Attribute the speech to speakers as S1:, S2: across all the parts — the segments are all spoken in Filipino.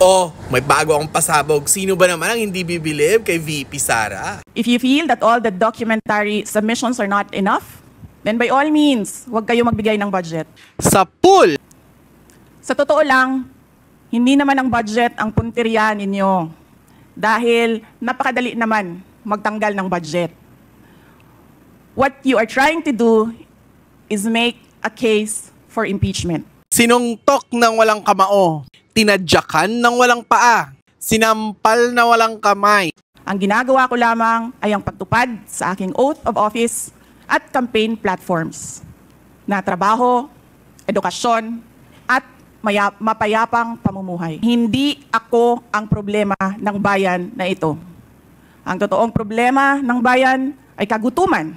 S1: Oh, may bago akong pasabog. Sino ba naman ang hindi bibilib kay VP Sara?
S2: If you feel that all the documentary submissions are not enough, then by all means, huwag kayo magbigay ng budget.
S1: Sa pool!
S2: Sa totoo lang, hindi naman ang budget ang punteriya ninyo. Dahil napakadali naman magtanggal ng budget. What you are trying to do is make a case for impeachment.
S1: Sinungtok ng walang kamao. Tinadyakan ng walang paa. Sinampal na walang kamay.
S2: Ang ginagawa ko lamang ay ang pagtupad sa aking oath of office at campaign platforms na trabaho, edukasyon, at mapayapang pamumuhay. Hindi ako ang problema ng bayan na ito. Ang totoong problema ng bayan ay kagutuman,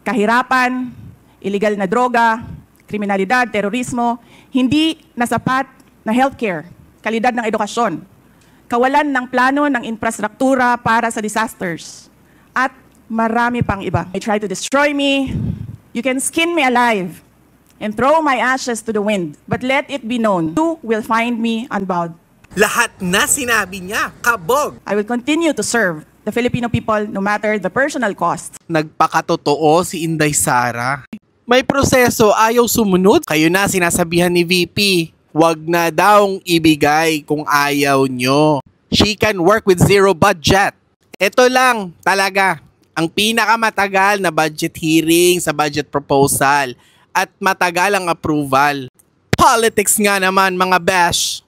S2: kahirapan, illegal na droga, kriminalidad, terorismo, hindi na sapat na healthcare, kalidad ng edukasyon, kawalan ng plano ng infrastruktura para sa disasters, at marami pang iba. They try to destroy me. You can skin me alive and throw my ashes to the wind, but let it be known, you will find me unbowed.
S1: Lahat na sinabi niya, kabog.
S2: I will continue to serve the Filipino people no matter the personal cost.
S1: Nagpakatotoo si Inday Sara. May proseso, ayaw sumunod. Kayo na sinasabihan ni VP. Wag na daw ibigay kung ayaw nyo. She can work with zero budget. Ito lang talaga ang pinakamatagal na budget hearing sa budget proposal at matagal ang approval. Politics nga naman mga besh.